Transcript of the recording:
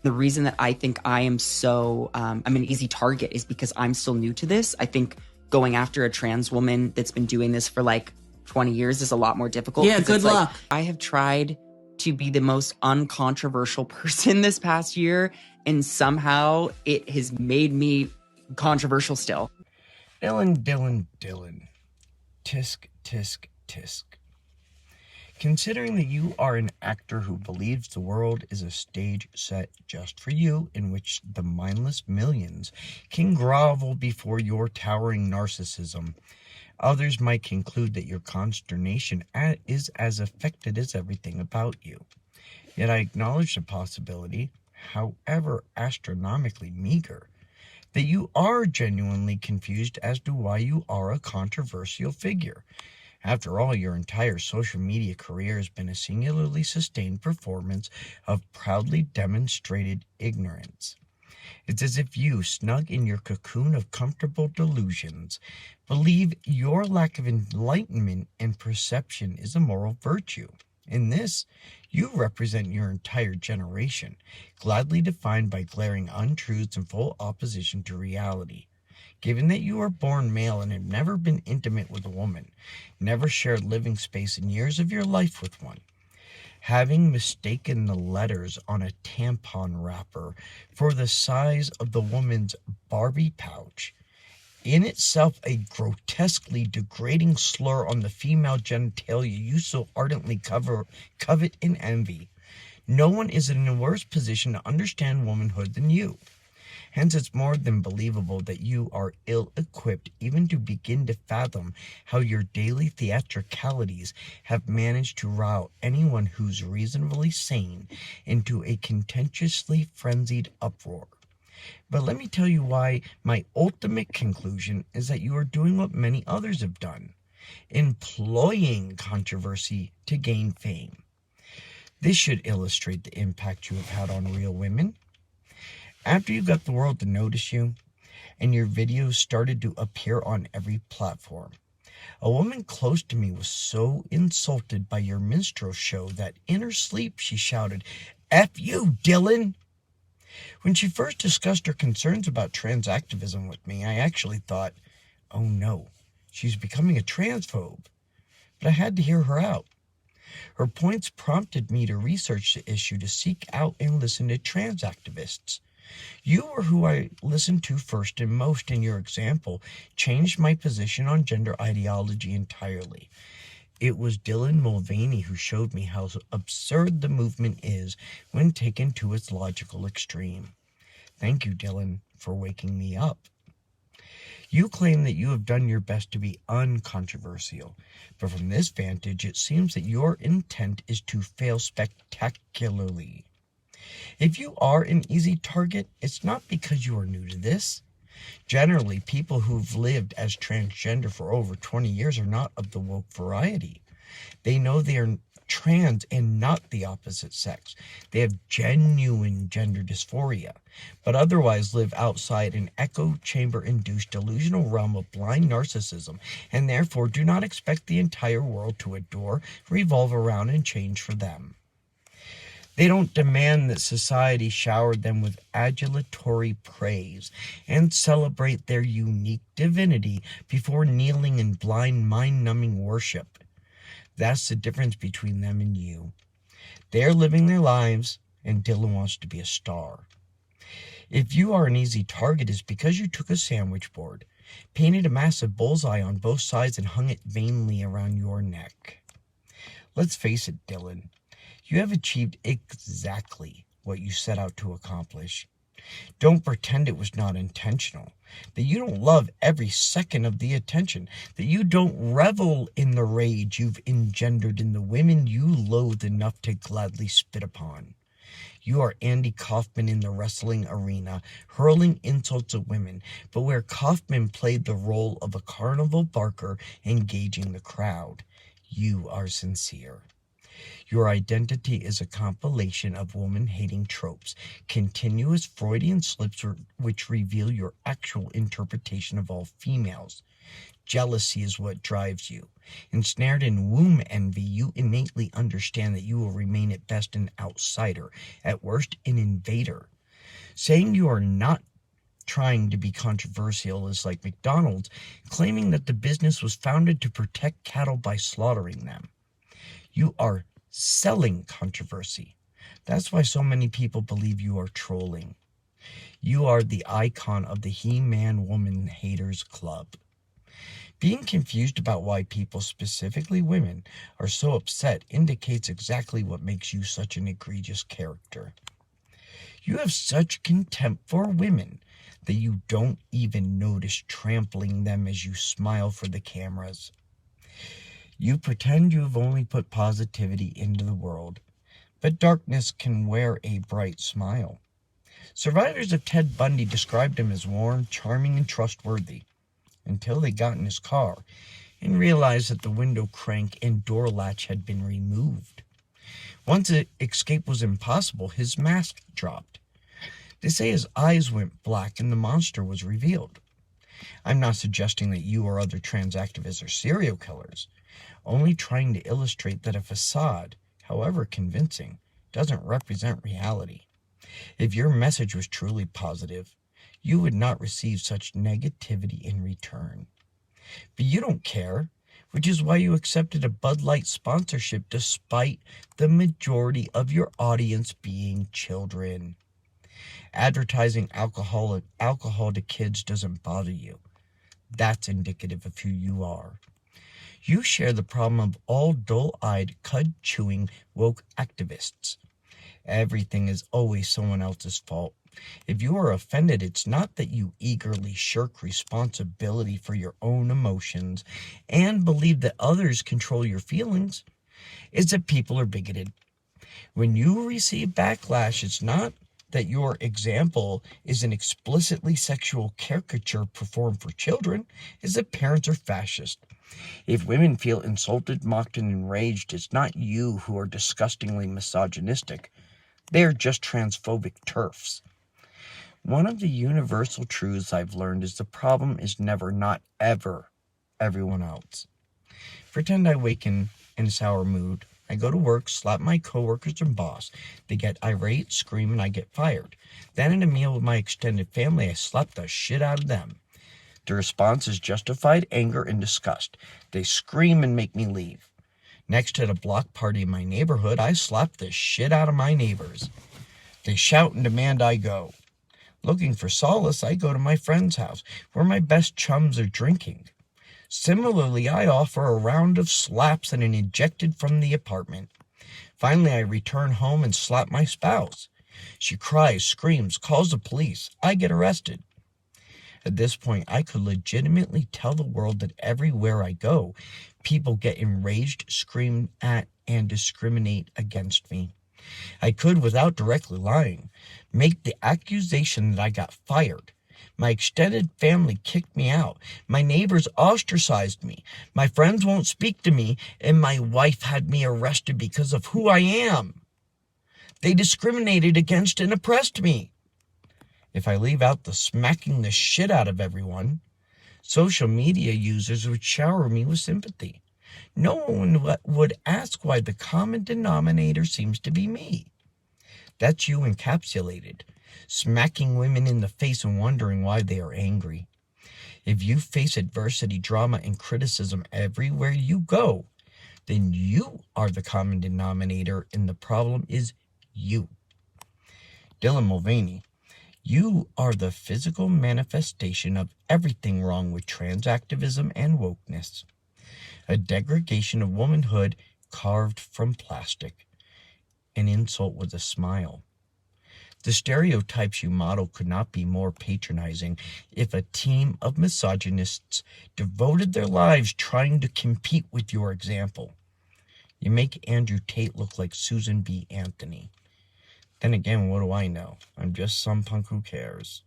The reason that I think I am so, I'm an easy target is because I'm still new to this. I think going after a trans woman that's been doing this for like 20 years is a lot more difficult. Yeah, good luck. Like, I have tried to be the most uncontroversial person this past year, and somehow it has made me controversial still. Dylan. Tisk, tisk, tisk. Considering that you are an actor who believes the world is a stage set just for you, in which the mindless millions can grovel before your towering narcissism, others might conclude that your consternation is as affected as everything about you. Yet I acknowledge the possibility, however astronomically meager, that you are genuinely confused as to why you are a controversial figure. After all, your entire social media career has been a singularly sustained performance of proudly demonstrated ignorance. It's as if you, snug in your cocoon of comfortable delusions, believe your lack of enlightenment and perception is a moral virtue. In this, you represent your entire generation, gladly defined by glaring untruths and full opposition to reality. Given that you are born male and have never been intimate with a woman, never shared living space in years of your life with one, having mistaken the letters on a tampon wrapper for the size of the woman's Barbie pouch, in itself a grotesquely degrading slur on the female genitalia you so ardently covet and envy, no one is in a worse position to understand womanhood than you. Hence, it's more than believable that you are ill-equipped even to begin to fathom how your daily theatricalities have managed to rout anyone who's reasonably sane into a contentiously frenzied uproar. But let me tell you why my ultimate conclusion is that you are doing what many others have done, employing controversy to gain fame. This should illustrate the impact you have had on real women. After you got the world to notice you, and your videos started to appear on every platform, a woman close to me was so insulted by your minstrel show that in her sleep she shouted, "F you, Dylan!" When she first discussed her concerns about trans activism with me, I actually thought, oh no, she's becoming a transphobe. But I had to hear her out. Her points prompted me to research the issue, to seek out and listen to trans activists. You were who I listened to first and most, and your example changed my position on gender ideology entirely. It was Dylan Mulvaney who showed me how absurd the movement is when taken to its logical extreme. Thank you, Dylan, for waking me up. You claim that you have done your best to be uncontroversial, but from this vantage, it seems that your intent is to fail spectacularly. If you are an easy target, it's not because you are new to this. Generally, people who've lived as transgender for over 20 years are not of the woke variety. They know they are trans and not the opposite sex. They have genuine gender dysphoria, but otherwise live outside an echo chamber-induced delusional realm of blind narcissism, and therefore do not expect the entire world to adore, revolve around, and change for them. They don't demand that society shower them with adulatory praise and celebrate their unique divinity before kneeling in blind, mind-numbing worship. That's the difference between them and you. They're living their lives, and Dylan wants to be a star. If you are an easy target, it's because you took a sandwich board, painted a massive bullseye on both sides, and hung it vainly around your neck. Let's face it, Dylan. You have achieved exactly what you set out to accomplish. Don't pretend it was not intentional, that you don't love every second of the attention, that you don't revel in the rage you've engendered in the women you loathe enough to gladly spit upon. You are Andy Kaufman in the wrestling arena, hurling insults at women, but where Kaufman played the role of a carnival barker engaging the crowd, you are sincere. Your identity is a compilation of woman-hating tropes, continuous Freudian slips which reveal your actual interpretation of all females. Jealousy is what drives you. Ensnared in womb envy, you innately understand that you will remain at best an outsider, at worst an invader. Saying you are not trying to be controversial is like McDonald's claiming that the business was founded to protect cattle by slaughtering them. You are selling controversy. That's why so many people believe you are trolling. You are the icon of the He-Man Woman Haters Club. Being confused about why people, specifically women, are so upset indicates exactly what makes you such an egregious character. You have such contempt for women that you don't even notice trampling them as you smile for the cameras. You pretend you have only put positivity into the world, but darkness can wear a bright smile. Survivors of Ted Bundy described him as warm, charming, and trustworthy, until they got in his car and realized that the window crank and door latch had been removed. Once escape was impossible, his mask dropped. They say his eyes went black and the monster was revealed. I'm not suggesting that you or other trans activists are serial killers, only trying to illustrate that a facade, however convincing, doesn't represent reality. If your message was truly positive, you would not receive such negativity in return. But you don't care, which is why you accepted a Bud Light sponsorship despite the majority of your audience being children. Advertising alcohol to kids doesn't bother you. That's indicative of who you are. You share the problem of all dull-eyed, cud-chewing, woke activists. Everything is always someone else's fault. If you are offended, it's not that you eagerly shirk responsibility for your own emotions and believe that others control your feelings. It's that people are bigoted. When you receive backlash, it's not that your example is an explicitly sexual caricature performed for children, it's that parents are fascist. If women feel insulted, mocked, and enraged, it's not you who are disgustingly misogynistic. They are just transphobic TERFs. One of the universal truths I've learned is the problem is never, not ever, everyone else. Pretend I wake in a sour mood. I go to work, slap my coworkers and boss. They get irate, scream, and I get fired. Then at a meal with my extended family, I slap the shit out of them. The response is justified anger and disgust. They scream and make me leave. Next, at a block party in my neighborhood, I slap the shit out of my neighbors. They shout and demand I go. Looking for solace, I go to my friend's house, where my best chums are drinking. Similarly, I offer a round of slaps and an ejected from the apartment. Finally, I return home and slap my spouse. She cries, screams, calls the police. I get arrested. At this point, I could legitimately tell the world that everywhere I go, people get enraged, scream at, and discriminate against me. I could, without directly lying, make the accusation that I got fired. My extended family kicked me out. My neighbors ostracized me. My friends won't speak to me, and my wife had me arrested because of who I am. They discriminated against and oppressed me. If I leave out the smacking the shit out of everyone, social media users would shower me with sympathy. No one would ask why the common denominator seems to be me. That's you encapsulated, smacking women in the face and wondering why they are angry. If you face adversity, drama, and criticism everywhere you go, then you are the common denominator and the problem is you. Dylan Mulvaney, you are the physical manifestation of everything wrong with trans activism and wokeness. A degradation of womanhood carved from plastic. An insult with a smile. The stereotypes you model could not be more patronizing if a team of misogynists devoted their lives trying to compete with your example. You make Andrew Tate look like Susan B. Anthony. Then again, what do I know? I'm just some punk who cares.